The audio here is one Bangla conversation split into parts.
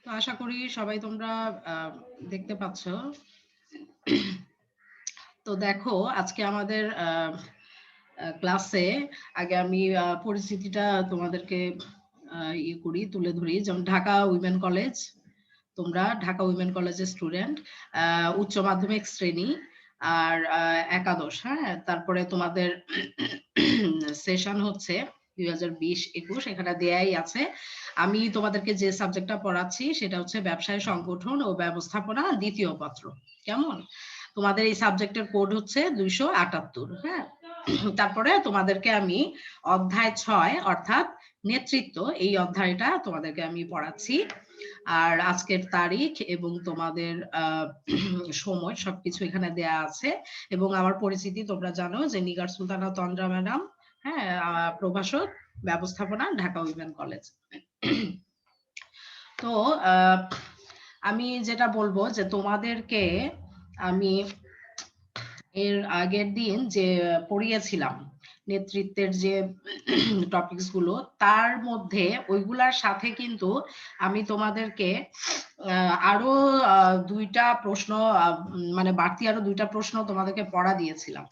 তো আশা করি সবাই তোমরা দেখতে পাচ্ছ। তো দেখো আজকে আমাদের ক্লাসে আগে আমি পরিস্থিতিটা তোমাদেরকে ইয়ে করি, তুলে ধরি। যেমন ঢাকা উইমেন কলেজ, তোমরা ঢাকা উইমেন কলেজের স্টুডেন্ট, উচ্চ মাধ্যমিক শ্রেণী আর একাদশ। হ্যাঁ, তারপরে তোমাদের সেশন হচ্ছে 2020-21, এখানে দেয়াই আছে। আমি তোমাদেরকে যে সাবজেক্টটা পড়াচ্ছি সেটা হচ্ছে ব্যবসায় সংগঠন ও ব্যবস্থাপনা দ্বিতীয় পত্র। কেমন? তোমাদের এই সাবজেক্টের কোড হচ্ছে 278। হ্যাঁ, তারপরে তোমাদেরকে আমি অধ্যায় 6 অর্থাৎ নেতৃত্ব, এই অধ্যায়টা তোমাদেরকে আমি পড়াচ্ছি। আর আজকের তারিখ এবং তোমাদের সময় সবকিছু এখানে দেয়া আছে। এবং আমার পরিচিতি তোমরা জানো যে নিগার সুলতানা তন্দ্রা ম্যাডাম, হ্যাঁ, প্রভাষক ব্যবস্থাপনা, ঢাকা উইমেন কলেজ। তো আমি যেটা বলবো যে তোমাদেরকে আমি এর আগের দিন যে পড়িয়েছিলাম নেতৃত্বের যে টপিকস গুলো, তার মধ্যে ওইগুলার সাথে কিন্তু আমি তোমাদেরকে আরো দুইটা প্রশ্ন, মানে বাড়তি আরো দুইটা প্রশ্ন তোমাদেরকে পড়া দিয়েছিলাম।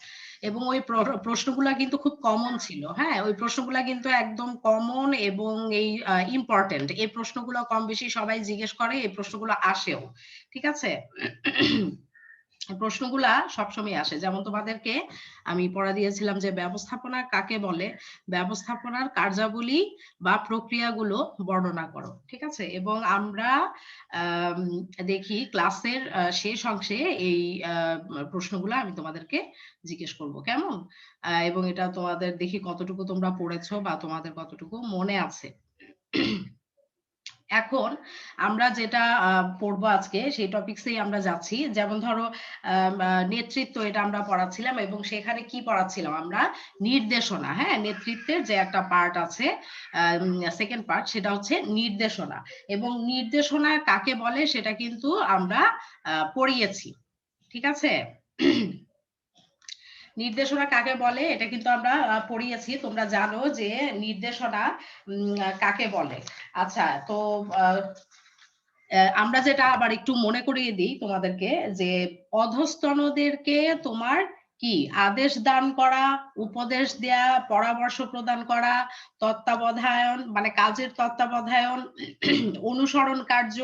এবং ওই প্রশ্নগুলা কিন্তু খুব কমন ছিল। হ্যাঁ, ওই প্রশ্নগুলা কিন্তু একদম কমন এবং এই ইম্পর্টেন্ট। এই প্রশ্নগুলো কম বেশি সবাই জিজ্ঞেস করে, এই প্রশ্নগুলো আসেও। ঠিক আছে? প্রশ্নগুলা সবসময় আসে। যেমন তোমাদেরকে আমি পড়া দিয়েছিলাম যে ব্যবস্থাপনা কাকে বলে, ব্যবস্থাপনার কার্যাবলী বা প্রক্রিয়াগুলো বর্ণনা করো। ঠিক আছে? এবং আমরা দেখি ক্লাসের শেষ অংশে এই প্রশ্নগুলো আমি তোমাদেরকে জিজ্ঞেস করব। কেমন? এবং এটা তোমাদের দেখি কতটুকু তোমরা পড়েছো বা তোমাদের কতটুকু মনে আছে। এখন আমরা যেটা পড়বো আজকে সেই টপিকসেই আমরা যাচ্ছি। যেমন ধরো নেতৃত্ব, এটা আমরা পড়াচ্ছিলাম এবং সেখানে কি পড়াচ্ছিলাম আমরা? নির্দেশনা। হ্যাঁ, নেতৃত্বের যে একটা পার্ট আছে, সেকেন্ড পার্ট, সেটা হচ্ছে নির্দেশনা। এবং নির্দেশনা কাকে বলে সেটা কিন্তু আমরা পড়িয়েছি। ঠিক আছে? নির্দেশনা কাকে বলে এটা কিন্তু আমরা পড়িয়েছি। তোমরা জানো যে নির্দেশনা কাকে বলে। আচ্ছা, তো আমরা যেটা আবার একটু মনে করিয়ে দিই তোমাদেরকে, যে অধস্তনদেরকে তোমার কি আদেশ দান করা, উপদেশ দেয়া, পরামর্শ প্রদান করা, তত্ত্বাবধায়ন মানে কাজের তত্ত্বাবধায়ন, অনুসরণ কার্য,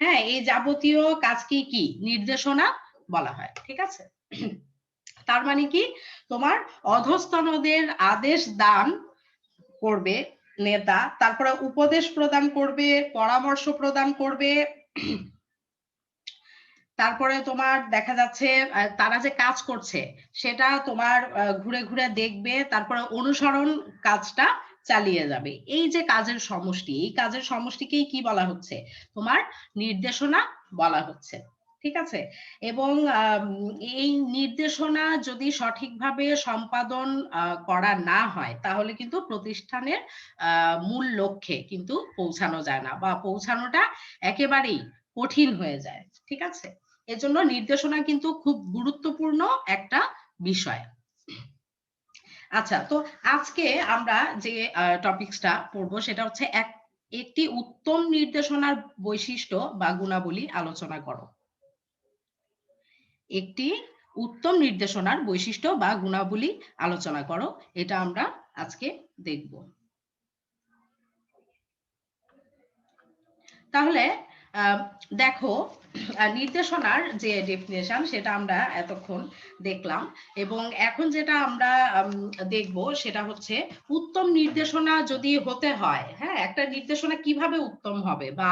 হ্যাঁ, এই যাবতীয় কাজকে কি নির্দেশনা বলা হয়। ঠিক আছে? তার মানে কি, তোমার অধস্তনদের আদেশ দান করবে নেতা, তারপরে উপদেশ প্রদান করবে, পরামর্শ প্রদান করবে, তারপরে তোমার দেখা যাচ্ছে তারা যে কাজ করছে সেটা তোমার ঘুরে ঘুরে দেখবে, তারপরে অনুসরণ কাজটা চালিয়ে যাবে। এই যে কাজের সমষ্টি, এই কাজের সমষ্টিকেই কি বলা হচ্ছে? তোমার নির্দেশনা বলা হচ্ছে। ঠিক আছে? এবং এই নির্দেশনা যদি সঠিকভাবে সম্পাদন করা না হয় তাহলে কিন্তু প্রতিষ্ঠানের মূল লক্ষ্যে কিন্তু পৌঁছানো যায় না, বা পৌঁছানোটা একেবারেই কঠিন হয়ে যায়। ঠিক আছে? এজন্য নির্দেশনা কিন্তু খুব গুরুত্বপূর্ণ একটা বিষয়। আচ্ছা, তো আজকে আমরা যে টপিকসটা পড়বো সেটা হচ্ছে একটি উত্তম নির্দেশনার বৈশিষ্ট্য বা গুণাবলী আলোচনা করো। একটি উত্তম নির্দেশনার বৈশিষ্ট্য বা গুণাবলী আলোচনা করো, এটা আমরা আজকে দেখব। তাহলে দেখো, নির্দেশনার যে ডেফিনেশন সেটা আমরা এতক্ষণ দেখলাম, এবং এখন যেটা আমরা দেখব সেটা হচ্ছে উত্তম নির্দেশনা যদি হতে হয়, হ্যাঁ, একটা নির্দেশনা কিভাবে উত্তম হবে, বা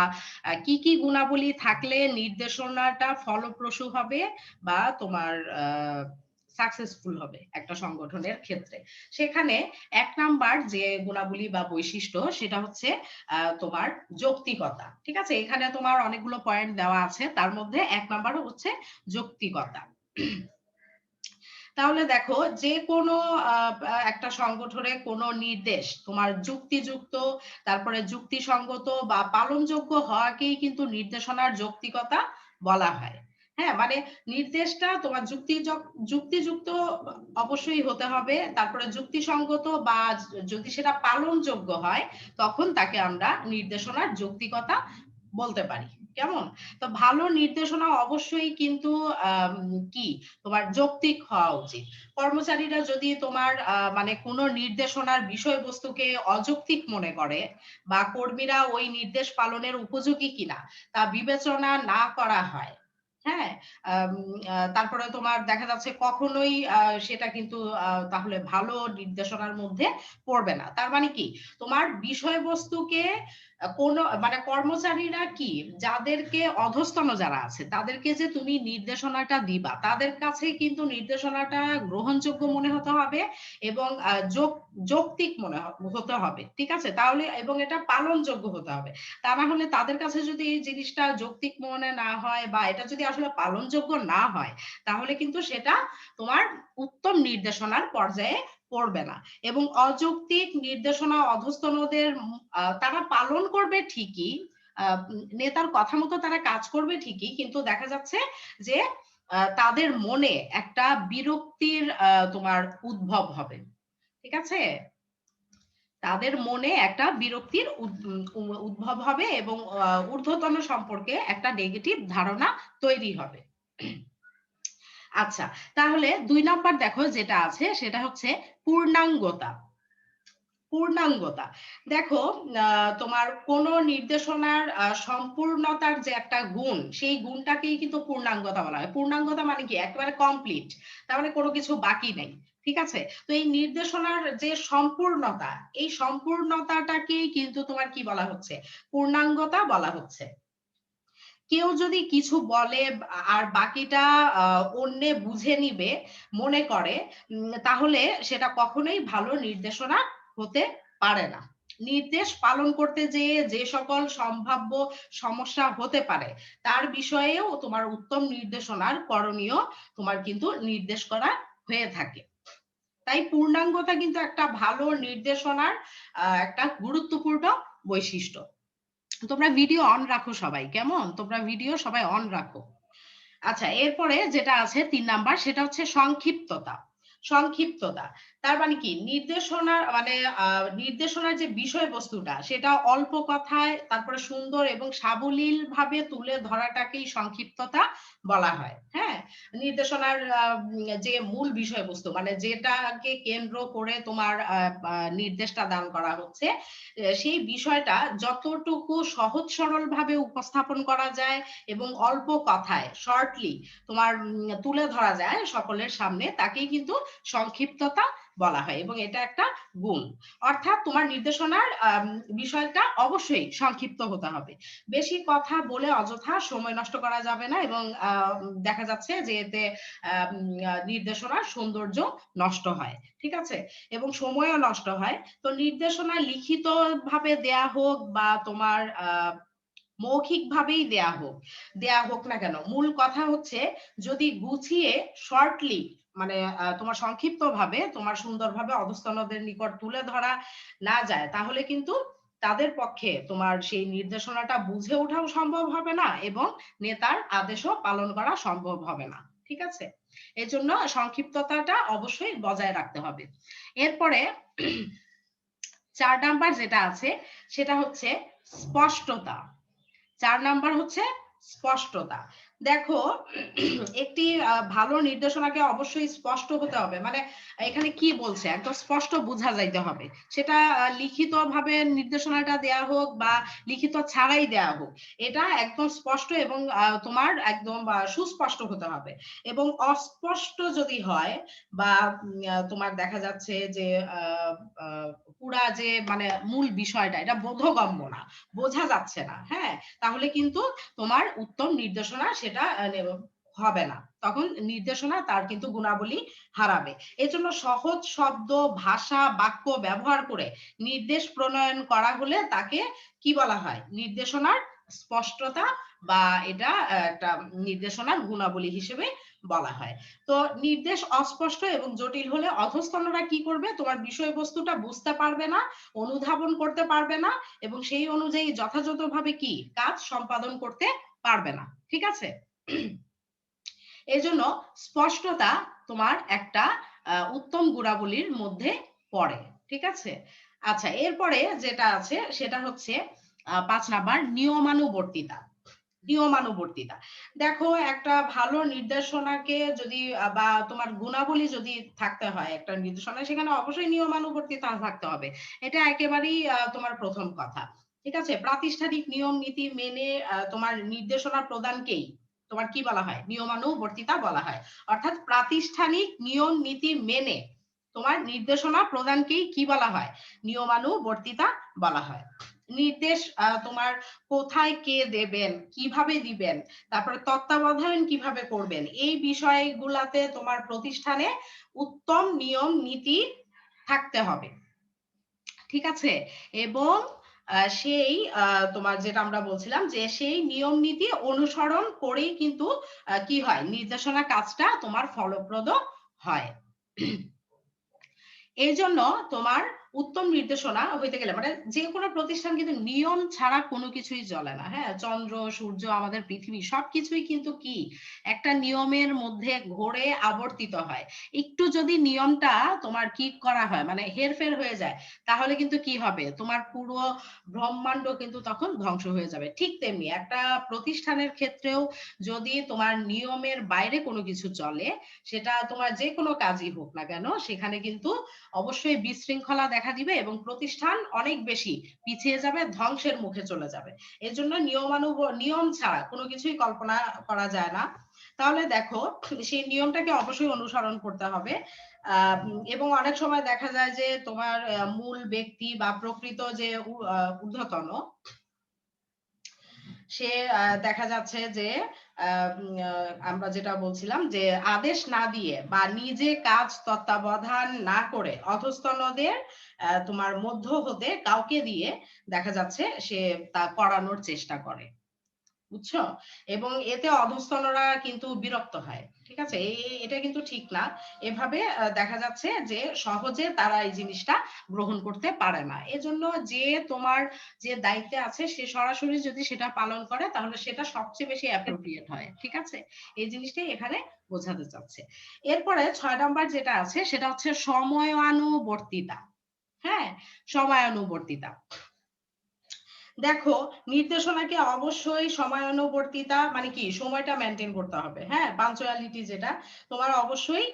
কি কি গুণাবলী থাকলে নির্দেশনাটা ফলপ্রসূ হবে বা তোমার সাকসেসফুল হবে একটা সংগঠনের ক্ষেত্রে। সেখানে এক নাম্বার যে গুণাবলী বা বৈশিষ্ট্য সেটা হচ্ছে তোমার যৌক্তিকতা। ঠিক আছে? এখানে তোমার অনেকগুলো পয়েন্ট দেওয়া আছে, তার মধ্যে এক নাম্বার হচ্ছে যৌক্তিকতা। তাহলে দেখো, যে কোনো একটা সংগঠনে কোনো নির্দেশ তোমার যুক্তিযুক্ত, তারপরে যুক্তিসঙ্গত বা পালনযোগ্য হওয়াকেই কিন্তু নির্দেশনার যৌক্তিকতা বলা হয়। হ্যাঁ, মানে নির্দেশটা তোমার যুক্তিযুক্ত অবশ্যই হতে হবে, তারপরে যুক্তিসঙ্গত, বা যদি সেটা পালনযোগ্য হয় তখন তাকে আমরা নির্দেশনার যৌক্তিকতা বলতে পারি। কেমন? তো ভালো নির্দেশনা অবশ্যই কিন্তু কি তোমার যৌক্তিক হওয়া উচিত। কর্মচারীরা যদি তোমার মানে কোনো নির্দেশনার বিষয়বস্তুকে অযৌক্তিক মনে করে বা কর্মীরা ওই নির্দেশ পালনের উপযোগী কিনা তা বিবেচনা না করা হয়, হ্যাঁ? আম তারপরে তোমার দেখা যাচ্ছে কখনোই সেটা কিন্তু তাহলে ভালো নির্দেশনার মধ্যে পড়বে না। তার মানে কি? তোমার বিষয়বস্তুকে কোন মানে কর্মচারীরা কি যাদেরকে অধস্তন যারা আছে তাদেরকে যে তুমি নির্দেশনাটা দিবা তাদের কাছে কিন্তু নির্দেশনাটা গ্রহণযোগ্য মনে হতে হবে এবং যৌক্তিক হতে হবে, ঠিক আছে? তাহলে এবং এটা পালনযোগ্য হতে হবে। তা না হলে তাদের কাছে যদি এই জিনিসটা যৌক্তিক মনে না হয় বা এটা যদি আসলে পালনযোগ্য না হয় তাহলে কিন্তু সেটা তোমার উত্তম নির্দেশনার পর্যায়ে পড়বে না। এবং অযৌক্তিক নির্দেশনা অধস্তনদের তারা পালন করবে ঠিকই, নেতার কথা মতো তারা কাজ করবে ঠিকই, কিন্তু দেখা যাচ্ছে যে তাদের মনে একটা বিরক্তির তোমার উদ্ভব হবে, ঠিক আছে? তাদের মনে একটা বিরক্তির উদ্ভব হবে এবং ঊর্ধ্বতন সম্পর্কে একটা নেগেটিভ ধারণা তৈরি হবে। আচ্ছা, তাহলে ২ নাম্বার দেখো যেটা আছে সেটা হচ্ছে পূর্ণাঙ্গতা। পূর্ণাঙ্গতা। দেখো তোমার কোন নির্দেশনার সম্পূর্ণতার যে একটা গুণ, সেই গুণটাকেই কিন্তু পূর্ণাঙ্গতা বলা হয়। পূর্ণাঙ্গতা মানে কি? একেবারে কমপ্লিট। তার মানে কোনো কিছু বাকি নেই। ঠিক আছে? তো এই নির্দেশনার যে সম্পূর্ণতা, এই সম্পূর্ণতাটাকেই কিন্তু তোমার কি বলা হচ্ছে? পূর্ণাঙ্গতা বলা হচ্ছে। কেউ যদি কিছু বলে আর বাকিটা অন্যে বুঝে নিবে মনে করে, তাহলে সেটা কখনোই ভালো নির্দেশনা হতে পারে না। নির্দেশ পালন করতে যেয়ে যে সকল সম্ভাব্য সমস্যা হতে পারে তার বিষয়েও তোমার উত্তম নির্দেশনার করণীয় তোমার কিন্তু নির্দেশ করা হয়ে থাকে। তাই পূর্ণাঙ্গতা কিন্তু একটা ভালো নির্দেশনার একটা গুরুত্বপূর্ণ বৈশিষ্ট্য। তোমরা ভিডিও অন রাখো সবাই, কেমন? তোমরা ভিডিও সবাই অন রাখো। আচ্ছা, এরপরে যেটা আছে ৩ নাম্বার সেটা হচ্ছে সংক্ষিপ্ততা। সংক্ষিপ্ততা তার মানে কি? নির্দেশনার মানে নির্দেশনার যে বিষয়বস্তুটা সেটা অল্প কথায় তারপরে সুন্দর এবং সাবলীল ভাবে তুলে ধরাটাকেই সংক্ষিপ্ততা বলা হয়। হ্যাঁ? নির্দেশনার যে মূল বিষয়বস্তু মানে যেটাকে কেন্দ্র করে তোমার নির্দেশটা দান করা হচ্ছে, সেই বিষয়টা যতটুকু সহজ সরল ভাবে উপস্থাপন করা যায় এবং অল্প কথায় শর্টলি তোমার তুলে ধরা যায় সকলের সামনে, তাকেই কিন্তু সংক্ষিপ্ততা বলা হয় এবং এটা একটা গুণ। অর্থাৎ তোমার নির্দেশনার বিষয়টা অবশ্যই সংক্ষিপ্ত হতে হবে। বেশি কথা বলে অযথা সময় নষ্ট করা যাবে না এবং দেখা যাচ্ছে যে এতে নির্দেশনার সৌন্দর্য নষ্ট হয়, ঠিক আছে? এবং সময়ও নষ্ট হয়। তো নির্দেশনা লিখিত ভাবে দেয়া হোক বা তোমার মৌখিক ভাবেই দেয়া হোক না কেন, মূল কথা হচ্ছে যদি গুছিয়ে শর্টলি মানে তোমার সংক্ষিপ্ত ভাবে তোমার সুন্দরভাবে অধস্তনদের নিকট তুলে ধরা না যায় তাহলে কিন্তু তাদের পক্ষে তোমার সেই নির্দেশনাটা বুঝে ওঠাও সম্ভব হবে না এবং নেতার আদেশও পালন করা সম্ভব হবে না, ঠিক আছে? এজন্য সংক্ষিপ্ততাটা অবশ্যই বজায় রাখতে হবে। এরপরে ৪ নাম্বার যেটা আছে সেটা হচ্ছে স্পষ্টতা। ৪ নাম্বার হচ্ছে স্পষ্টতা। দেখো একটি ভালো নির্দেশনাকে অবশ্যই স্পষ্ট হতে হবে। মানে এখানে কি বলছে একদম স্পষ্ট বোঝা যাইতে হবে। সেটা লিখিতভাবে নির্দেশনাটা দেয়া হোক বা লিখিত ছাড়াই দেয়া হোক। এটা একদম স্পষ্ট এবং তোমার একদম সুস্পষ্ট হতে হবে। এবং অস্পষ্ট যদি হয় বা তোমার দেখা যাচ্ছে যে আ আ পুরা যে মানে মূল বিষয়টা এটা বোধগম্য না, বোঝা যাচ্ছে না, হ্যাঁ? তাহলে কিন্তু তোমার উত্তম নির্দেশনা সেটা হবে না। তখন নির্দেশনা তার কিন্তু গুণাবলী হারাবে। এজন্য সহজ শব্দ, ভাষা, বাক্য ব্যবহার করে নির্দেশ প্রণয়ন করা হলে তাকে কি বলা হয়? নির্দেশনার স্পষ্টতা বা এটা একটা নির্দেশনার গুণাবলী হিসেবে বলা হয়। তো নির্দেশ অস্পষ্ট এবং জটিল হলে অধস্তনরা কি করবে? তোমার বিষয়বস্তুটা বুঝতে পারবে না, অনুধাবন করতে পারবে না এবং সেই অনুযায়ী যথাযথভাবে কি কাজ সম্পাদন করতে পারবে না, ঠিক আছে? এজন্য স্পষ্টতা তোমার একটা উত্তম গুণাবলীর মধ্যে পড়ে, ঠিক আছে? আচ্ছা, এরপরে যেটা আছে সেটা হচ্ছে ৫ নাম্বার নিয়মানুবর্তিতা। নিয়মানুবর্তিতা। দেখো একটা ভালো নির্দেশনাকে যদি বা তোমার গুণাবলী যদি থাকতে হয় একটা নির্দেশনায়, সেখানে অবশ্যই নিয়মানুবর্তিতা থাকতে হবে। এটা একেবারেই তোমার প্রথম কথা। ঠিক আছে? প্রাতিষ্ঠানিক নিয়ম নীতি মেনে তোমার নির্দেশনা প্রদানকেই তোমার কি বলা হয়? নিয়মানুবর্তিতা বলা হয়। অর্থাৎ প্রাতিষ্ঠানিক নিয়ম নীতি মেনে তোমার নির্দেশনা প্রদানকেই কি বলা হয়? নিয়মানুবর্তিতা বলা হয়। নির্দেশ তোমার কোথায় কে দেবেন, কিভাবে দিবেন, তারপরে তত্ত্বাবধান কিভাবে করবেন, এই বিষয়গুলাতে তোমার প্রতিষ্ঠানে উত্তম নিয়ম নীতি থাকতে হবে। ঠিক আছে? এবং সেই তোমার যেটা আমরা বলছিলাম যে সেই নিয়ম নীতি অনুসরণ করেই কিন্তু কি হয়, নির্দেশনা কাজটা তোমার ফলপ্রদ হয়। এই জন্য তোমার উত্তম নির্দেশনা হইতে গেলে মানে যে কোনো প্রতিষ্ঠান কিন্তু নিয়ম ছাড়া কোনো কিছুই চলে না। হ্যাঁ, চন্দ্র সূর্য আমাদের পৃথিবী সবকিছুই কিন্তু কি একটা নিয়মের মধ্যে ঘোরে আবর্তিত হয়। একটু যদি নিয়মটা তোমার কি করা হয় মানে হেরফের হয়ে যায়, তাহলে কিন্তু কি হবে, তোমার পুরো ব্রহ্মাণ্ড কিন্তু তখন ধ্বংস হয়ে যাবে। ঠিক তেমনি একটা প্রতিষ্ঠানের ক্ষেত্রেও যদি তোমার নিয়মের বাইরে কোনো কিছু চলে, সেটা তোমার যে কোনো কাজই হোক না কেন, সেখানে কিন্তু অবশ্যই বিশৃঙ্খলা দেখা দিবে এবং প্রতিষ্ঠান অনেক বেশি পিছিয়ে যাবে, ধ্বংসের মুখে চলে যাবে। এর জন্য নিয়ম ছাড়া কোনো কিছুই কল্পনা করা যায় না। তাহলে দেখো সেই নিয়মটাকে অবশ্যই অনুসরণ করতে হবে। এবং অনেক সময় দেখা যায় যে তোমার মূল ব্যক্তি বা প্রকৃত যে ঊর্ধ্বতন, সে দেখা যাচ্ছে যে আমরা যেটা বলছিলাম যে আদেশ না দিয়ে বা নিজে কাজ তত্ত্বাবধান না করে অধস্তনদের তোমার মধ্য হতে কাউকে দিয়ে দেখা যাচ্ছে সে তা করানোর চেষ্টা করে। বুঝছো? এবং এতে অধস্তনরা কিন্তু বিরক্ত হয়। ঠিক আছে? এটা কিন্তু ঠিক না। এভাবে দেখা যাচ্ছে যে সহজে তারা এই জিনিসটা গ্রহণ করতে পারে না। এজন্য যে তোমার যে দায়িত্বে আছে সে সরাসরি যদি সেটা পালন করে, তাহলে সেটা সবচেয়ে বেশি অ্যাপ্রোপ্রিয়েট হয়। ঠিক আছে? এই জিনিসটাই এখানে বোঝাতে চাচ্ছে। এরপরে 6 নাম্বার যেটা আছে সেটা হচ্ছে সময়ানুবর্তিতা। হ্যাঁ, সময়ানুবর্তিতা। দেখো নির্দেশনাকে অবশ্যই সময়ানুবর্তিতা মানে কি, সময়টা মেনটেন করতে হবে। হ্যাঁ, পাঞ্চুয়ালিটি যেটা তোমার অবশ্যই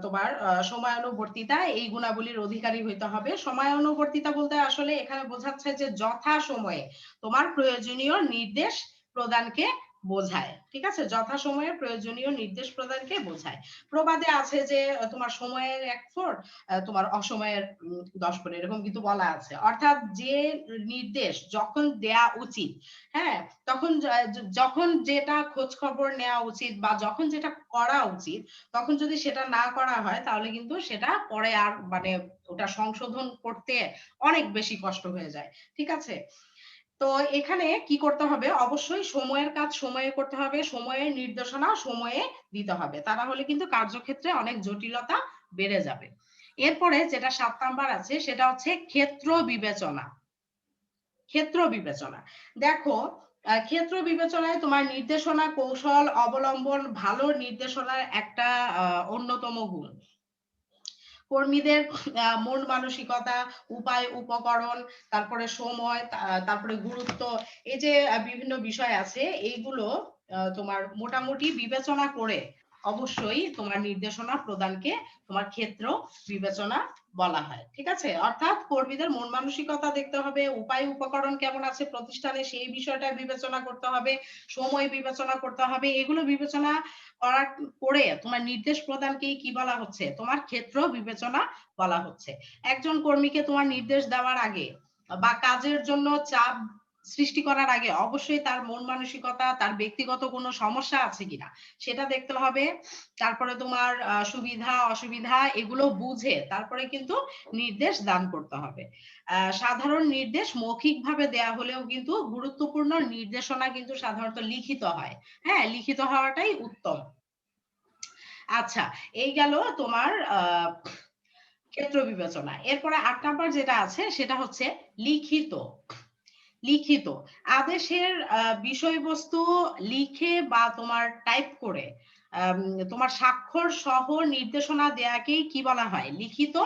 তোমার সময়ানুবর্তিতা এই গুণাবলীর অধিকারী হইতে হবে। সময়ানুবর্তিতা বলতে আসলে এখানে বোঝাচ্ছে যে যথা সময়ে তোমার প্রয়োজনীয় নির্দেশ প্রদানকে বোঝায়। ঠিক আছে? যথা সময়ে প্রয়োজনীয় নির্দেশ প্রদানকে বোঝায়। প্রবাদে আছে যে তোমার সময়ের 1/4 তোমার অসময়ের 10 গুণ, এরকম কিন্তু বলা আছে। অর্থাৎ যে নির্দেশ যখন দেয়া উচিত, হ্যাঁ, তখন যখন যেটা খোঁজ খবর নেওয়া উচিত বা যখন যেটা করা উচিত, তখন যদি সেটা না করা হয়, তাহলে কিন্তু সেটা পরে আর মানে ওটা সংশোধন করতে অনেক বেশি কষ্ট হয়ে যায়। ঠিক আছে? তো এখানে কি করতে হবে, অবশ্যই সময়ের কাজ সময়ে করতে হবে, সময়ের নির্দেশনা সময়ে দিতে হবে। তা না হলে কিন্তু কার্যক্ষেত্রে অনেক জটিলতা বেড়ে যাবে। এরপরে যেটা 7 নাম্বার আছে সেটা হচ্ছে ক্ষেত্র বিবেচনা। ক্ষেত্র বিবেচনা। দেখো ক্ষেত্র বিবেচনায় তোমার নির্দেশনা কৌশল অবলম্বন ভালো নির্দেশনার একটা অন্যতম গুণ। কর্মীদের মন মানসিকতা, উপায় উপকরণ, তারপরে সময়, তারপরে গুরুত্ব, এই যে বিভিন্ন বিষয় আছে, এইগুলো তোমার মোটামুটি বিবেচনা করে অবশ্যই তোমার নির্দেশনা প্রদানকে তোমার ক্ষেত্র বিবেচনা বলা হয়। ঠিক আছে? অর্থাৎ কর্মীদের মন মানসিকতা দেখতে হবে, উপায় উপকরণ কেমন আছে প্রতিষ্ঠানে সেই বিষয়টা বিবেচনা করতে হবে, সময় বিবেচনা করতে হবে। এগুলো বিবেচনা করার করে তোমার নির্দেশ প্রদানকেই কি বলা হচ্ছে, তোমার ক্ষেত্র বিবেচনা বলা হচ্ছে। একজন কর্মীকে তোমার নির্দেশ দেওয়ার আগে বা কাজের জন্য চাপ সৃষ্টি করার আগে অবশ্যই তার মন মানসিকতা, তার ব্যক্তিগত কোনো সমস্যা আছে কিনা সেটা দেখতে হবে। তারপরে তোমার সুবিধা অসুবিধা এগুলো বুঝে তারপরে কিন্তু নির্দেশ দান করতে হবে। সাধারণ নির্দেশ মৌখিকভাবে দেয়া হলেও কিন্তু গুরুত্বপূর্ণ নির্দেশনা কিন্তু সাধারণত লিখিত হয়। হ্যাঁ, লিখিত হওয়াটাই উত্তম। আচ্ছা, এই গেল তোমার ক্ষেত্র বিবেচনা। এরপরে 8 নাম্বার যেটা আছে সেটা হচ্ছে লিখিত। লিখিত আদেশের বিষয়বস্তু লিখে বা তোমার টাইপ করে তোমার স্বাক্ষর সহ নির্দেশনা দেয়াকেই কি বলা হয়, লিখিত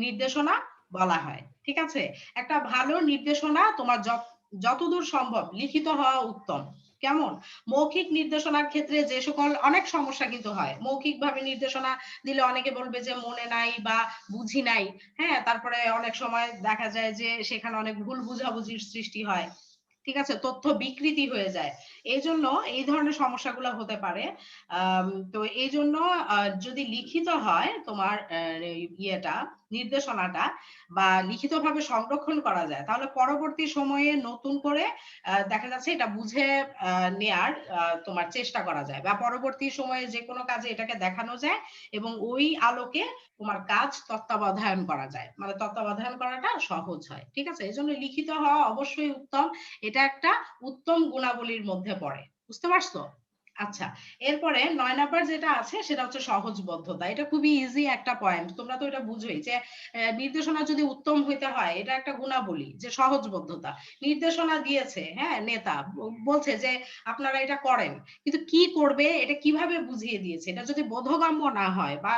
নির্দেশনা বলা হয়। ঠিক আছে? একটা ভালো নির্দেশনা তোমার যতদূর সম্ভব লিখিত হওয়া উত্তম। কেমন? মৌখিক নির্দেশনার ক্ষেত্রে যে সকল অনেক সমস্যা কিন্তু হয়, মৌখিক ভাবে নির্দেশনা দিলে অনেকে বলবে যে মনে নাই বা বুঝি নাই, হ্যাঁ, তারপরে অনেক সময় দেখা যায় যে সেখানে অনেক ভুল বুঝাবুঝির সৃষ্টি হয়, ঠিক আছে, তথ্য বিকৃতি হয়ে যায়। এই জন্য এই ধরনের সমস্যাগুলো হতে পারে। তো এই জন্য যদি লিখিত হয় তোমার ইয়েটা, নির্দেশনাটা, বা লিখিতভাবে সংরক্ষণ করা যায়, তাহলে পরবর্তী সময়ে নতুন করে দেখা যাচ্ছে এটা বুঝে নেয়ার তোমার চেষ্টা করা যায়, বা পরবর্তী সময়ে যে কোনো কাজে এটাকে দেখানো যায় এবং ওই আলোকে তোমার কাজ তত্ত্বাবধান করা যায়, মানে তত্ত্বাবধান করাটা সহজ হয়, ঠিক আছে। এই জন্য লিখিত হওয়া অবশ্যই উত্তম, এটা একটা উত্তম গুণাবলীর মধ্যে পড়ে। বুঝতে পারছো? আচ্ছা, এরপরে 9 নাম্বার যেটা আছে সেটা হচ্ছে সহজবোধ্যতা। এটা খুবই ইজি একটা পয়েন্ট, তোমরা তো এটা বুঝোই যে নির্দেশনা যদি উত্তম হইতে হয়, এটা একটা গুণাবলী যে সহজবোধ্যতা। নির্দেশনা দিয়েছে, হ্যাঁ, নেতা বলছে যে আপনারা এটা করেন, কিন্তু কি করবে এটা কিভাবে বুঝিয়ে দিয়েছে, এটা যদি বোধগম্য না হয় বা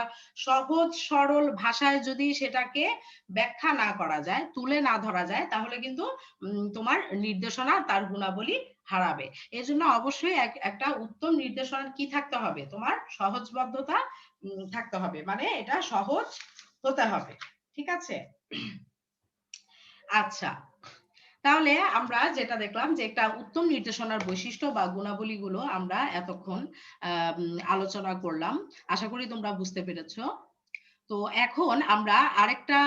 সহজ সরল ভাষায় যদি সেটাকে ব্যাখ্যা না করা যায়, তুলে না ধরা যায়, তাহলে কিন্তু তোমার নির্দেশনা তার গুণাবলী হারাবে। এজন্য অবশ্যই একটা উত্তম নির্দেশনার কি থাকতে হবে, তোমার সহজবদ্ধতা থাকতে হবে, মানে এটা সহজ হতে হবে, ঠিক আছে। আচ্ছা, তাহলে আমরা যেটা দেখলাম যে একটা উত্তম নির্দেশনার বৈশিষ্ট্য বা গুণাবলীগুলো আমরা এতক্ষণ আলোচনা করলাম। আশা করি তোমরা বুঝতে পেরেছো। তো এখন আমরা আরেকটা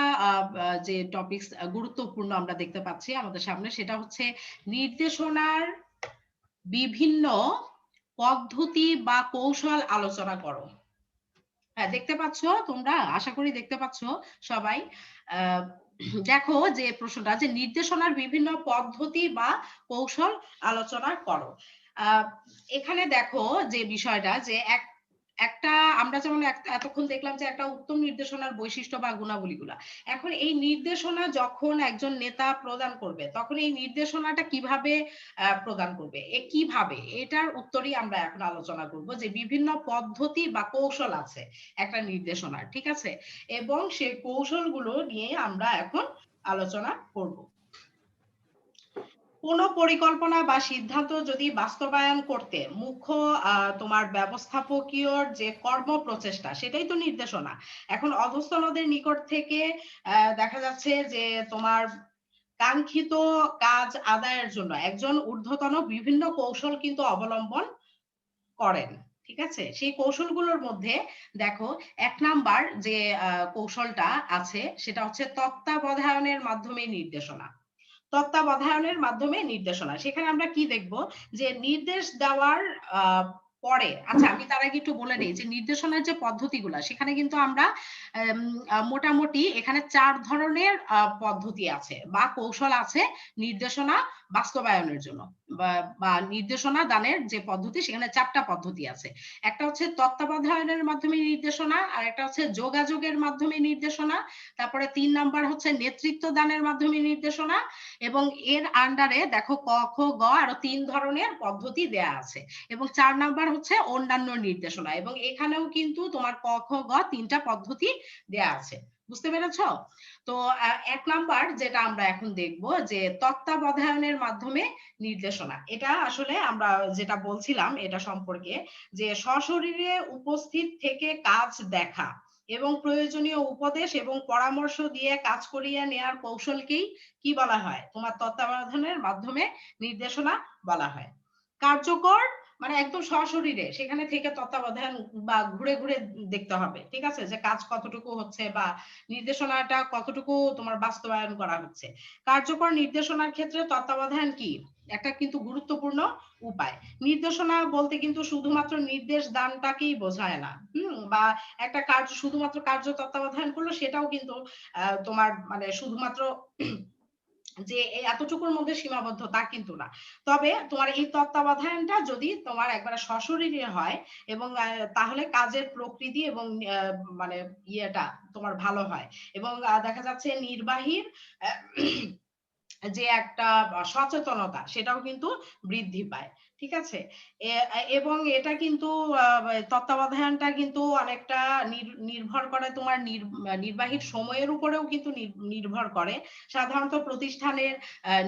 যে টপিকস গুরুত্বপূর্ণ আমরা দেখতে পাচ্ছি আমাদের সামনে, সেটা হচ্ছে নির্দেশনার বিভিন্ন পদ্ধতি বা কৌশল আলোচনা করো। হ্যাঁ, দেখতে পাচ্ছ তোমরা, আশা করি দেখতে পাচ্ছ সবাই। আহ, দেখো যে প্রশ্নটা, যে নির্দেশনার বিভিন্ন পদ্ধতি বা কৌশল আলোচনা করো। আহ, এখানে দেখো যে বিষয়টা, যে একটা আমরা যেমন এতক্ষণ দেখলাম যে একটা উত্তম নির্দেশনার বৈশিষ্ট্য বা গুণাবলীগুলা, এখন এই নির্দেশনা যখন একজন নেতা প্রদান করবে, তখন এই নির্দেশনাটা কিভাবে প্রদান করবে, কিভাবে, এটার উত্তরই আমরা এখন আলোচনা করব, যে বিভিন্ন পদ্ধতি বা কৌশল আছে একটা নির্দেশনার, ঠিক আছে, এবং সেই কৌশলগুলো নিয়ে আমরা এখন আলোচনা করব। কোন পরিকল্পনা বা সিদ্ধান্ত যদি বাস্তবায়ন করতে মুখ্য তোমার ব্যবস্থাপকীয় যে কর্ম প্রচেষ্টা, সেটাই তো নির্দেশনা। এখন অধস্তনদের নিকট থেকে দেখা যাচ্ছে যে তোমার কাঙ্ক্ষিত কাজ আদায়ের জন্য একজন ঊর্ধ্বতন বিভিন্ন কৌশল কিন্তু অবলম্বন করেন, ঠিক আছে। সেই কৌশলগুলোর মধ্যে দেখো 1 নাম্বার যে কৌশলটা আছে সেটা হচ্ছে তত্ত্বাবধানের মাধ্যমে নির্দেশনা। তত্ত্বাবধানের মাধ্যমে নির্দেশনা, সেখানে আমরা কি দেখব, যে নির্দেশ দেওয়ার পরে, আচ্ছা আমি তার আগে একটু বলে নেই যে নির্দেশনার যে পদ্ধতিগুলা, সেখানে কিন্তু আমরা মোটামুটি এখানে 4 ধরনের পদ্ধতি আছে বা কৌশল আছে নির্দেশনা বাস্তবায়নের জন্য, বা নির্দেশনা দানের যে পদ্ধতি, সেখানে 4টা পদ্ধতি আছে। একটা হচ্ছে তত্ত্বাবধানের মাধ্যমে নির্দেশনা, আর একটা হচ্ছে যোগাযোগের মাধ্যমে নির্দেশনা, তারপরে 3 নাম্বার হচ্ছে নেতৃত্ব দানের মাধ্যমে নির্দেশনা, এবং এর আন্ডারে দেখো ক খ গ আরো 3 ধরনের পদ্ধতি দেয়া আছে, এবং 4 নাম্বার হচ্ছে অন্যান্য নির্দেশনা, এবং এখানেও কিন্তু তোমার ক খ গ 3টা পদ্ধতি দেয়া আছে। বুঝতে পেরেছ? তো 1 নাম্বার যেটা আমরা এখন দেখব, যে তত্ত্বাবধানের মাধ্যমে নির্দেশনা, এটা আসলে আমরা যেটা বলছিলাম এটা সম্পর্কে, যে সশরীরে উপস্থিত থেকে কাজ দেখা এবং প্রয়োজনীয় উপদেশ এবং পরামর্শ দিয়ে কাজ করিয়ে নেয়ার কৌশলকেই কি বলা হয়, তোমার তত্ত্বাবধানের মাধ্যমে নির্দেশনা বলা হয়। কার্যকর মানে একদম সশরীরে সেখানে থেকে তত্ত্বাবধান বা ঘুরে ঘুরে দেখতে হবে, ঠিক আছে, যে কাজ কতটুকু হচ্ছে বা নির্দেশনাটা কতটুকু তোমার বাস্তবায়ন করা হচ্ছে। কার্যকর নির্দেশনার ক্ষেত্রে তত্ত্বাবধান কি একটা কিন্তু গুরুত্বপূর্ণ উপায়। নির্দেশনা বলতে কিন্তু শুধুমাত্র নির্দেশ দানটাকেই বোঝায় না, বা একটা কার্য শুধুমাত্র কার্য তত্ত্বাবধান করলো সেটাও কিন্তু তোমার মানে শুধুমাত্র যে এতটুকুর মধ্যে সীমাবদ্ধ তা কিন্তু না। তবে তোমার এই তত্ত্বাবধানটা যদি তোমার একবারে সশরীরে হয়, এবং তাহলে কাজের প্রকৃতি এবং মানে ইয়েটা তোমার ভালো হয়, এবং দেখা যাচ্ছে নির্বাহীর যে একটা সচেতনতা সেটাও কিন্তু বৃদ্ধি পায়। ঠিক আছে? এবং এটা কিন্তু তত্ত্বাবধানটা কিন্তু অনেকটা নির্ভর করে তোমার নির্বাহীর সময়ের উপরেও কিন্তু নির্ভর করে। সাধারণত প্রতিষ্ঠানের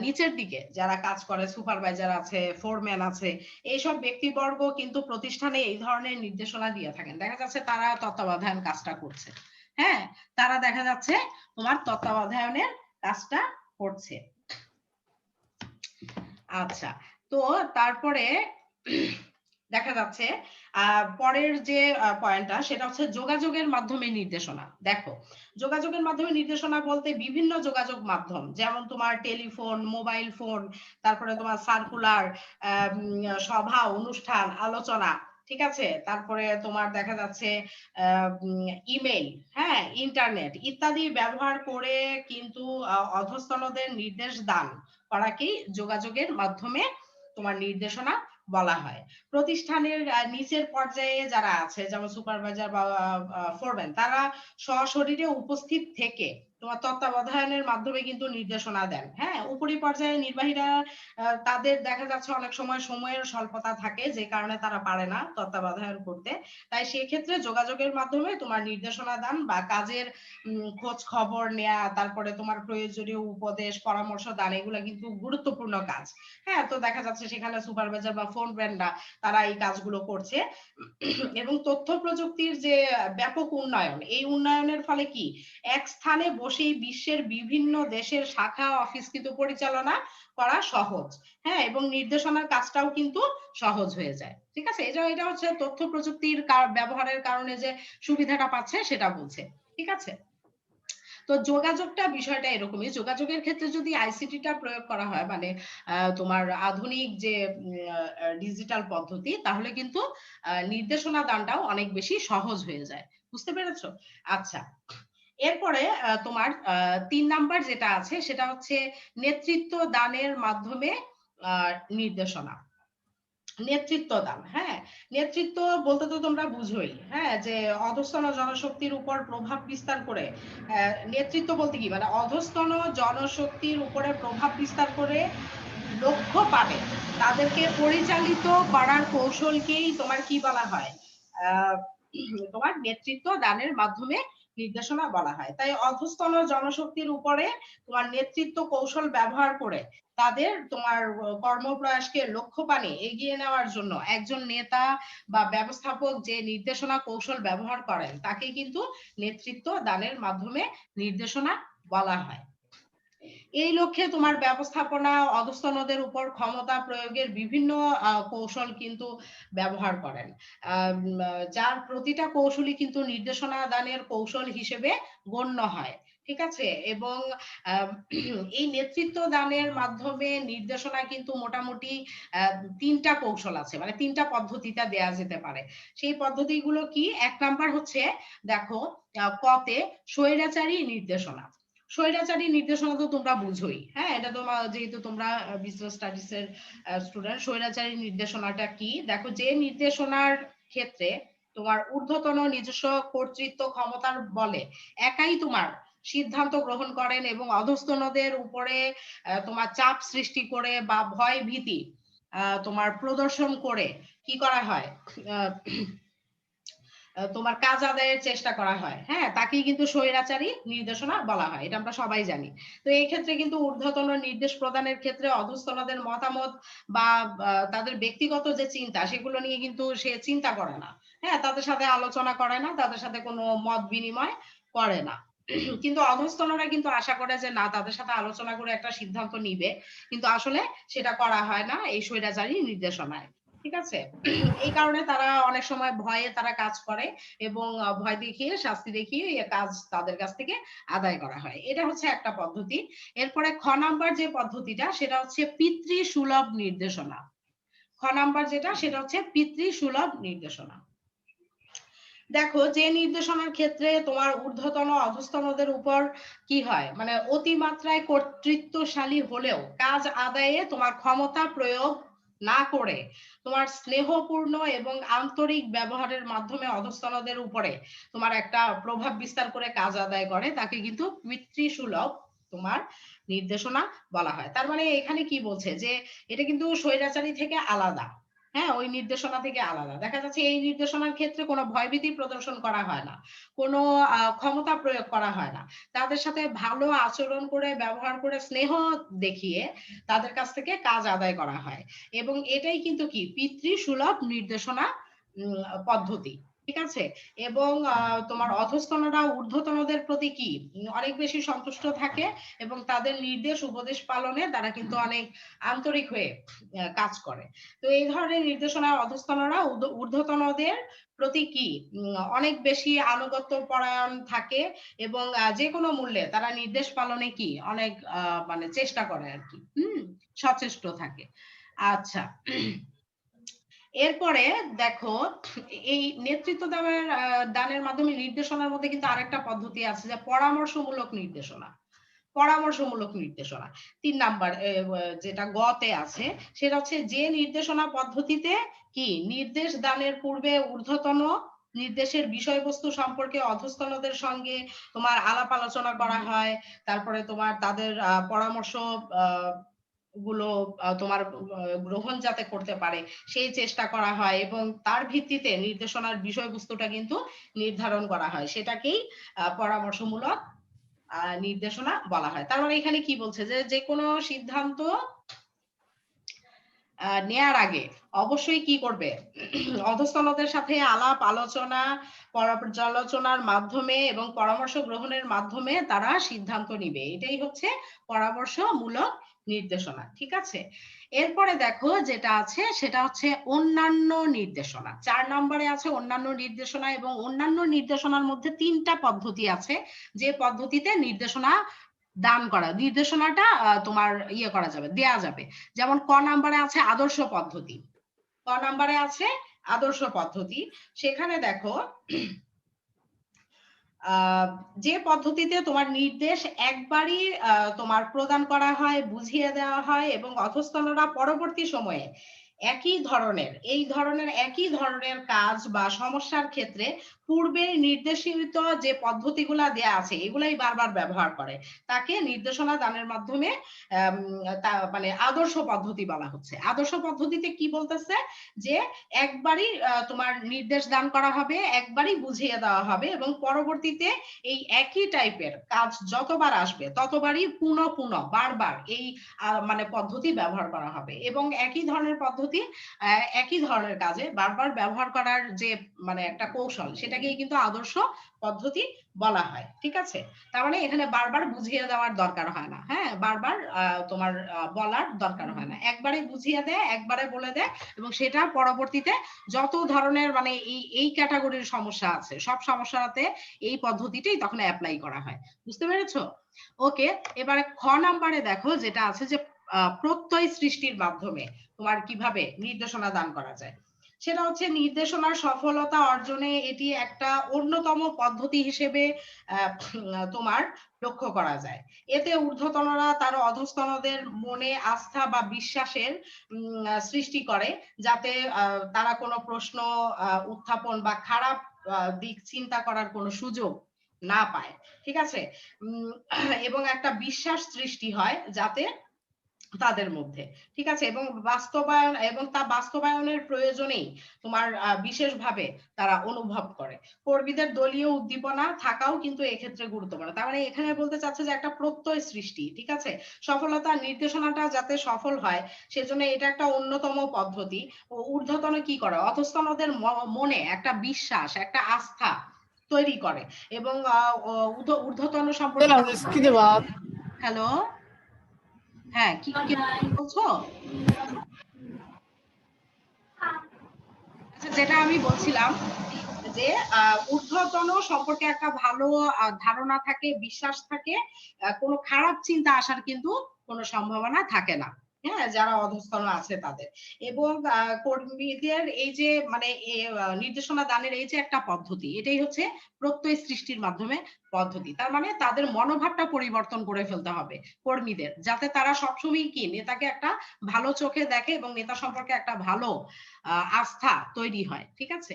নিচের দিকে যারা কাজ করে, সুপারভাইজার আছে, ফোরম্যান আছে, এইসব ব্যক্তিবর্গ কিন্তু প্রতিষ্ঠানে এই ধরনের নির্দেশনা দিয়ে থাকেন। দেখা যাচ্ছে তারা তত্ত্বাবধান কাজটা করছে। হ্যাঁ, তারা দেখা যাচ্ছে তোমার তত্ত্বাবধানের কাজটা করছে। আচ্ছা, তো তারপরে দেখা যাচ্ছে পরের যে পয়েন্টটা সেটা হচ্ছে যোগাযোগের মাধ্যমে নির্দেশনা। দেখো, যোগাযোগের মাধ্যমে নির্দেশনা বলতে বিভিন্ন যোগাযোগ মাধ্যম, যেমন তোমার টেলিফোন, মোবাইল ফোন, তারপরে তোমার সার্কুলার, সভা, অনুষ্ঠান, আলোচনা, ঠিক আছে, তারপরে তোমার দেখা যাচ্ছে ইমেল, হ্যাঁ, ইন্টারনেট ইত্যাদি ব্যবহার করে কিন্তু অধস্তনদের নির্দেশ দান করাকেই যোগাযোগের মাধ্যমে তোমার নির্দেশনা বলা হয়। প্রতিষ্ঠানের নিচের পর্যায়ে যারা আছে, যেমন সুপারভাইজার বা ফোরম্যান, তারা সশরীরে উপস্থিত থেকে তোমার তত্ত্বাবধানের মাধ্যমে কিন্তু নির্দেশনা দেন। হ্যাঁ, উপরি পর্যায়ে নির্বাহীরা তাদের দেখা যাচ্ছে অনেক সময় সময়ের স্বল্পতা থাকে, যে কারণে তারা পারে না তত্ত্বাবধান করতে। তাই সেক্ষেত্রে যোগাযোগের মাধ্যমে তোমার নির্দেশনা দান বা কাজের খোঁজ খবর নেয়া, তারপরে তোমার প্রয়োজনীয় উপদেশ, পরামর্শ দান, এগুলো কিন্তু গুরুত্বপূর্ণ কাজ। হ্যাঁ, তো দেখা যাচ্ছে সেখানে সুপারভাইজার বা ফোরম্যানরা তারা এই কাজগুলো করছে। এবং তথ্য প্রযুক্তির যে ব্যাপক উন্নয়ন, এই উন্নয়নের ফলে কি এক স্থানে বসেই বিশ্বের বিভিন্ন দেশের শাখা অফিস কিন্তু পরিচালনা করা সহজ। হ্যাঁ, এবং নির্দেশনার কাজটাও কিন্তু সহজ হয়ে যায়। ঠিক আছে, এটা হচ্ছে তথ্য প্রযুক্তির ব্যবহারের কারণে যে সুবিধাটা পাচ্ছে সেটা বলছে। ঠিক আছে, তো যোগাযোগটা বিষয়টা এরকমই। যোগাযোগের ক্ষেত্রে যদি আইসিটিটা প্রয়োগ করা হয়, মানে তোমার আধুনিক যে ডিজিটাল পদ্ধতি, তাহলে কিন্তু নির্দেশনা দানটাও অনেক বেশি সহজ হয়ে যায়। বুঝতে পেরেছো? আচ্ছা, এরপরে তোমার ৩ নাম্বার যেটা আছে সেটা হচ্ছে নেতৃত্ব দানের মাধ্যমে নির্দেশনা। নেতৃত্ব দান, হ্যাঁ, নেতৃত্ব বলতে তো তোমরা বুঝোই, হ্যাঁ, যে অধস্তন জনশক্তির উপর প্রভাব বিস্তার করে। নেতৃত্ব বলতে কি, মানে অধস্তন জনশক্তির উপরে প্রভাব বিস্তার করে লক্ষ্য পাবে তাদেরকে পরিচালিত করার কৌশলকেই তোমার কি বলা হয়, তোমার নেতৃত্ব দানের মাধ্যমে নির্দেশনা বলা হয়। তাই অধস্তন জনশক্তির উপরে তোমার নেতৃত্ব কৌশল ব্যবহার করে তাদের তোমার কর্মপ্রয়াসকে লক্ষ্যপানে এগিয়ে নেওয়ার জন্য একজন নেতা বা ব্যবস্থাপক যে নির্দেশনা কৌশল ব্যবহার করেন, তাকে কিন্তু নেতৃত্ব দানের মাধ্যমে নির্দেশনা বলা হয়। এই লক্ষ্যে তোমার ব্যবস্থাপনা অধস্তনদের উপর ক্ষমতা প্রয়োগের বিভিন্ন কৌশল কিন্তু ব্যবহার করেন, যার প্রতিটা কৌশলই কিন্তু নির্দেশনা দানের কৌশল হিসেবে গণ্য হয়। ঠিক আছে, এবং এই নেতৃত্ব দানের মাধ্যমে নির্দেশনা কিন্তু মোটামুটি ৩টা কৌশল আছে, মানে ৩টা পদ্ধতিতে দেয়া যেতে পারে। সেই পদ্ধতিগুলো কি? ১ নাম্বার হচ্ছে, দেখো, কতে স্বৈরাচারী নির্দেশনা। স্বৈরাচারী নির্দেশনা তো তোমরা বুঝোই, হ্যাঁ, এটা তোমার যেহেতু তোমরা বিজনেস স্টাডিজ এর স্টুডেন্ট। স্বৈরাচারী নির্দেশনাটা কি? দেখো, যে নির্দেশনার ক্ষেত্রে তোমার ঊর্ধ্বতন নিজস্ব কর্তৃত্ব ক্ষমতার বলে একাই তোমার সিদ্ধান্ত গ্রহণ করেন এবং অধস্তনদের উপরে তোমার চাপ সৃষ্টি করে বা ভয় ভীতি তোমার প্রদর্শন করে কি করা হয়, তোমার কাজ আদায়ের চেষ্টা করা হয়, হ্যাঁ, তাকেই কিন্তু স্বৈরাচারী নির্দেশনা বলা হয়। এটা আমরা সবাই জানি। তো এই ক্ষেত্রে কিন্তু ঊর্ধ্বতন নির্দেশ প্রদানের ক্ষেত্রে অধস্তনদের মতামত বা তাদের ব্যক্তিগত যে চিন্তা, সেগুলো নিয়ে কিন্তু সে চিন্তা করে না। হ্যাঁ, তাদের সাথে আলোচনা করে না, তাদের সাথে কোনো মত বিনিময় করে না। কিন্তু অধস্তনরা কিন্তু আশা করে যে না, তাদের সাথে আলোচনা করে একটা সিদ্ধান্ত নিবে, কিন্তু আসলে সেটা করা হয় না এই স্বৈরাচারী নির্দেশনায়। ঠিক আছে, এই কারণে তারা অনেক সময় ভয়ে তারা কাজ করে এবং ভয় দেখিয়ে, শাস্তি দেখিয়ে কাজ তাদের কাছ থেকে আদায় করা হয়। এটা হচ্ছে একটা পদ্ধতি। এরপরে খ নাম্বার যে পদ্ধতিটা, সেটা হচ্ছে পিতৃসুলভ নির্দেশনা। খ নাম্বার যেটা, সেটা হচ্ছে পিতৃসুলভ নির্দেশনা। দেখো, যে নির্দেশনার ক্ষেত্রে তোমার ঊর্ধ্বতন অধস্তনদের উপর কি হয়, মানে অতিমাত্রায় কর্তৃত্বশালী হলেও কাজ আদায়ে তোমার ক্ষমতা প্রয়োগ না করে তোমার স্নেহপূর্ণ এবং আন্তরিক ব্যবহারের মাধ্যমে অধস্তনদের উপরে তোমার একটা প্রভাব বিস্তার করে কাজ আদায় করে, তাকে কিন্তু পিতৃসুলভ তোমার নির্দেশনা বলা হয়। তার মানে এখানে কি বলছে যে এটা কিন্তু স্বৈরাচারী থেকে আলাদা। হ্যাঁ, ওই নির্দেশনা থেকে আলাদা। দেখা যাচ্ছে এই নির্দেশনার ক্ষেত্রে কোনো ভয়ভীতি প্রদর্শন করা হয় না, কোনো ক্ষমতা প্রয়োগ করা হয় না। তাদের সাথে ভালো আচরণ করে, ব্যবহার করে, স্নেহ দেখিয়ে তাদের কাছ থেকে কাজ আদায় করা হয়। এবং এটাই কিন্তু কি পিতৃসুলভ নির্দেশনা পদ্ধতি। ঠিক আছে। এবং তোমার অধস্তনরা ঊর্ধ্বতনদের প্রতি কি অনেক বেশি সন্তুষ্ট থাকে এবং তাদের নির্দেশ উপদেশ পালনে তারা কিন্তু অনেক আন্তরিক হয়ে কাজ করে। তো এই ধরনের নির্দেশনা অধস্তনরা ঊর্ধ্বতনদের প্রতি কি অনেক বেশি আনুগত্য পরায়ণ থাকে এবং যে কোনো মূল্যে তারা নির্দেশ পালনে কি অনেক মানে চেষ্টা করে আর কি, সচেষ্ট থাকে। আচ্ছা, এরপরে দেখো এই নেতৃত্ব দানের মাধ্যমে নির্দেশনার মধ্যে কিন্তু আরেকটা পদ্ধতি আছে, যে পরামর্শমূলক নির্দেশনা। পরামর্শমূলক নির্দেশনা 3 নাম্বার যেটা গতে আছে, সেটা হচ্ছে যে নির্দেশনা পদ্ধতিতে কি নির্দেশ দানের পূর্বে ঊর্ধ্বতন নির্দেশের বিষয়বস্তু সম্পর্কে অধস্তনদের সঙ্গে তোমার আলাপ আলোচনা করা হয়, তারপরে তোমার তাদের পরামর্শ গুলো তোমার গ্রহণ যাতে করতে পারে সেই চেষ্টা করা হয় এবং তার ভিত্তিতে নির্দেশনার বিষয়বস্তুটা কিন্তু নির্ধারণ করা হয়, সেটাকেই পরামর্শমূলক নির্দেশনা বলা হয়। তার মানে এখানে কি বলছে যে যে কোনো সিদ্ধান্ত নেয়ার আগে অবশ্যই কি করবে, অধস্তনদের সাথে আলাপ আলোচনা, পর্যালোচনার মাধ্যমে এবং পরামর্শ গ্রহণের মাধ্যমে তারা সিদ্ধান্ত নিবে। এটাই হচ্ছে পরামর্শমূলক নির্দেশনা। ঠিক আছে। এরপরে দেখো যেটা আছে সেটা হচ্ছে অন্যান্য নির্দেশনা। 4 নম্বরে আছে অন্যান্য নির্দেশনা, এবং অন্যান্য নির্দেশনার মধ্যে 3টা পদ্ধতি আছে যে পদ্ধতিতে নির্দেশনা দান করা, নির্দেশনাটা তোমার ইয়ে করা যাবে, দেয়া যাবে। যেমন ক নাম্বারে আছে আদর্শ পদ্ধতি। ক নাম্বারে আছে আদর্শ পদ্ধতি। সেখানে দেখো যে পদ্ধতিতে তোমার নির্দেশ একবারই তোমার প্রদান করা হয়, বুঝিয়ে দেওয়া হয় এবং অধস্তনরা পরবর্তী সময়ে এই ধরনের একই ধরনের কাজ বা সমস্যার ক্ষেত্রে পূর্বে নির্দেশিত যে পদ্ধতিগুলা দেয়া আছে এগুলাই বারবার ব্যবহার করে, তাকে নির্দেশনা দানের মাধ্যমে মানে আদর্শ পদ্ধতি বলা হচ্ছে। আদর্শ পদ্ধতিতে কি বলতেছে যে একবারই তোমার নির্দেশ দান করা হবে, একবারই বুঝিয়ে দেওয়া হবে এবং পরবর্তীতে এই একই টাইপের কাজ যতবার আসবে ততবারই পুনঃ পুনঃ বারবার এই মানে পদ্ধতি ব্যবহার করা হবে এবং একই ধরনের পদ্ধতি একই ধরনের কাজে বারবার ব্যবহার করার যে মানে একটা কৌশল, সেটাকেই কিন্তু আদর্শ পদ্ধতি বলা হয়। ঠিক আছে। তার মানে এখানে বারবার বুঝিয়ে দেওয়ার দরকার হয় না, হ্যাঁ, বারবার তোমার বলার দরকার হয় না, একবারে বুঝিয়ে দেয়, একবারে বলে দেয় এবং সেটা পরবর্তীতে যত ধরনের মানে এই ক্যাটাগরির সমস্যা আছে সব সমস্যাতে এই পদ্ধতিটাই তখন অ্যাপ্লাই করা হয়। বুঝতে পেরেছো? ওকে। এবারে খ নাম্বারে দেখো যেটা আছে যে প্রত্যয় সৃষ্টির মাধ্যমে তোমার কিভাবে নির্দেশনা দান করা যায়। সেটা হচ্ছে নির্দেশনার সফলতা অর্জনে এটি একটা অন্যতম পদ্ধতি হিসেবে তোমার লক্ষ্য করা যায়। এতে ঊর্ধ্বতনরা তার অধস্তনদের মনে আস্থা বা বিশ্বাসের সৃষ্টি করে, যাতে তারা কোনো প্রশ্ন উত্থাপন বা খারাপ দিক চিন্তা করার কোনো সুযোগ না পায়। ঠিক আছে। এবং একটা বিশ্বাস সৃষ্টি হয় যাতে তাদের মধ্যে। ঠিক আছে। এবং তা বাস্তবায়নের প্রয়োজনেই তোমার বিশেষভাবে তারা অনুভব করে। কর্মীদের দলীয় উদ্দীপনা থাকাও কিন্তু এক্ষেত্রে গুরুত্বপূর্ণ। তার মানে এখানে বলতে চাচ্ছে যে একটা প্রত্যয় সৃষ্টি। ঠিক আছে। সফলতা নির্দেশনাটা যাতে সফল হয় সেজন্য এটা একটা অন্যতম পদ্ধতি। ঊর্ধ্বতন কি করে, অধস্তনদের মনে একটা বিশ্বাস, একটা আস্থা তৈরি করে এবং ঊর্ধ্বতন সম্পর্কে হ্যালো, হ্যাঁ, কি বলছো? আচ্ছা, যেটা আমি বলছিলাম যে ঊর্ধ্বতন সম্পর্কে একটা ভালো ধারণা থাকে, বিশ্বাস থাকে, কোনো খারাপ চিন্তা আসার কিন্তু কোনো সম্ভাবনা থাকে না, হ্যাঁ, যারা অধস্তন আছে তাদের। এবং কর্মীদের এই যে মানে নির্দেশনা দানের এই যে একটা পদ্ধতি, এটাই হচ্ছে প্রত্যয় সৃষ্টির মাধ্যমে পদ্ধতি। তার মানে তাদের মনোভাবটা পরিবর্তন করে ফেলতে হবে কর্মীদের, যাতে তারা সবসময় কি নেতাকে একটা ভালো চোখে দেখে এবং নেতা সম্পর্কে একটা ভালো আস্থা তৈরি হয়। ঠিক আছে।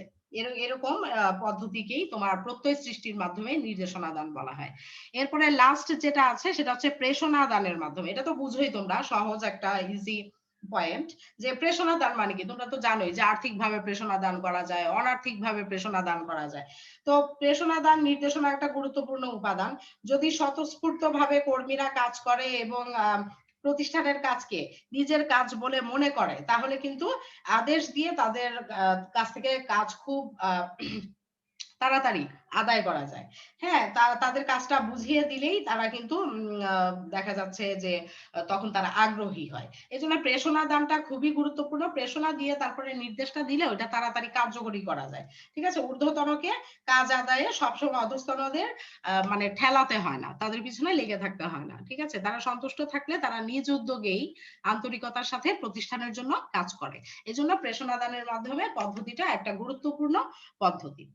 এরকম পদ্ধতিকেই তোমার প্রত্যয় সৃষ্টির মাধ্যমে নির্দেশনা দান বলা হয়। এরপরে লাস্ট যেটা আছে সেটা হচ্ছে প্রেষণা দানের মাধ্যমে। এটা তো বুঝোই তোমরা, সহজ একটা ইজি পয়েন্ট, যে প্রেষণা দান মানে কি তোমরা তো জানোই যে আর্থিকভাবে প্রেষণা দান করা যায়, অনার্থিকভাবে প্রেষণা দান করা যায়। তো প্রেষণা দান নির্দেশনা একটা গুরুত্বপূর্ণ উপাদান। যদি স্বতঃস্ফূর্তভাবে কর্মীরা কাজ করে এবং প্রতিষ্ঠানের কাজকে নিজের কাজ বলে মনে করে, তাহলে কিন্তু আদেশ দিয়ে তাদের কাছ থেকে কাজ খুব তাড়াতাড়ি আদায় করা যায়। হ্যাঁ, তাদের কাজটা বুঝিয়ে দিলেই তারা কিন্তু দেখা যাচ্ছে যে তখন তারা আগ্রহী হয়। এজন্য প্রেষণা দানটা খুবই গুরুত্বপূর্ণ। প্রেষণা দিয়ে তারপরে নির্দেশটা দিলে ওটা তাড়াতাড়ি কার্যকরী করা যায়। ঠিক আছে, ঊর্ধ্বতনকে কাজ আদায়ে সবসময় অধস্তনদের মানে ঠেলাতে হয় না, তাদের পিছনে লেগে থাকতে হয় না। ঠিক আছে, তারা সন্তুষ্ট থাকলে তারা নিজ উদ্যোগেই আন্তরিকতার সাথে প্রতিষ্ঠানের জন্য কাজ করে। এজন্য প্রেষণা দানের মাধ্যমে পদ্ধতিটা একটা গুরুত্বপূর্ণ পদ্ধতি।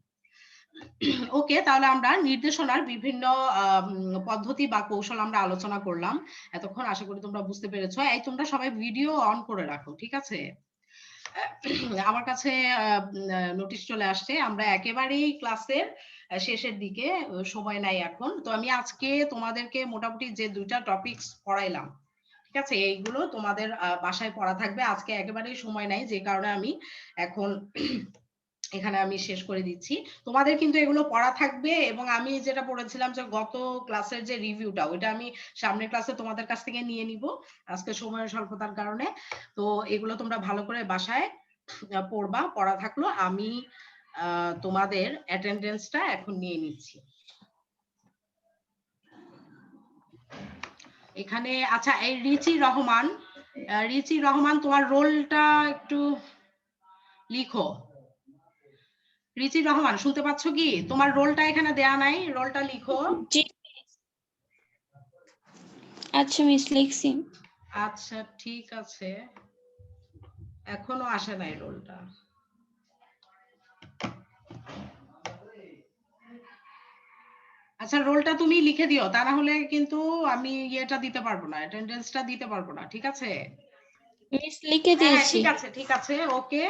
ওকে, তাহলে আমরা নির্দেশনার বিভিন্ন পদ্ধতি বা কৌশল আমরা আলোচনা করলাম এতক্ষণ। আশা করি তোমরা বুঝতে পেরেছো। এই তোমরা সবাই ভিডিও অন করে রাখো, ঠিক আছে? আমার কাছে নোটিশ চলে আসছে, আমরা একেবারেই ক্লাসের শেষের দিকে, সময় নাই এখন। তো আমি আজকে তোমাদেরকে মোটামুটি যে 2টা টপিকস পড়াইলাম, ঠিক আছে, এইগুলো তোমাদের বাসায় পড়া থাকবে। আজকে একেবারেই সময় নাই, যে কারণে আমি এখন এখানে আমি শেষ করে দিচ্ছি। তোমাদের কিন্তু এগুলো পড়া থাকবে, এবং আমি যেটা পড়েছিলাম যে গত ক্লাসের যে রিভিউটা, ওইটা আমি সামনের ক্লাসে তোমাদের কাছ থেকে নিয়ে নিব আজকে সময়ের স্বল্পতার কারণে। তো এগুলো তোমরা ভালো করে বাসায় পড়বা, পড়া থাকলো। আমি তোমাদের অ্যাটেন্ডেন্সটা এখন নিয়ে নিচ্ছি এখানে। আচ্ছা, এই রিচি রহমান তোমার রোলটা একটু লিখো। রিচি রহমান, শুনতে পাচ্ছ কি? তোমার রোলটা এখানে দেয়া নাই, রোলটা লিখো। আচ্ছা মিস, লিখছি। আচ্ছা ঠিক আছে, এখনো আসে নাই রোলটা। আচ্ছা, রোলটা তুমি লিখে দিও, তা না হলে কিন্তু আমি ইয়েটা দিতে পারবো না, অ্যাটেন্ডেন্সটা দিতে পারবো না। ঠিক আছে মিস, লিখে হ্যাঁ, দিয়েছি। ঠিক আছে, ঠিক আছে, ওকে।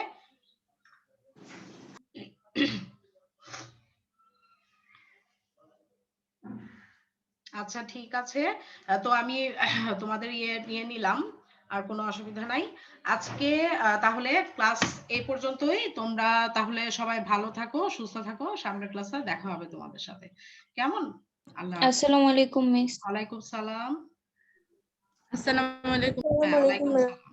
আচ্ছা ঠিক আছে, তো আমি তোমাদের ইয়ে নিয়ে নিলাম, আর কোনো অসুবিধা নাই। আজকে তাহলে ক্লাস এই পর্যন্তই। তোমরা তাহলে সবাই ভালো থাকো, সুস্থ থাকো। সামনের ক্লাসে দেখা হবে তোমাদের সাথে, কেমন? আল্লাহ হাফেজ। আসসালামু আলাইকুম মিস। ওয়ালাইকুম সালাম। আসসালামু আলাইকুম। হ্যাঁ, ওয়ালাইকুম সালাম।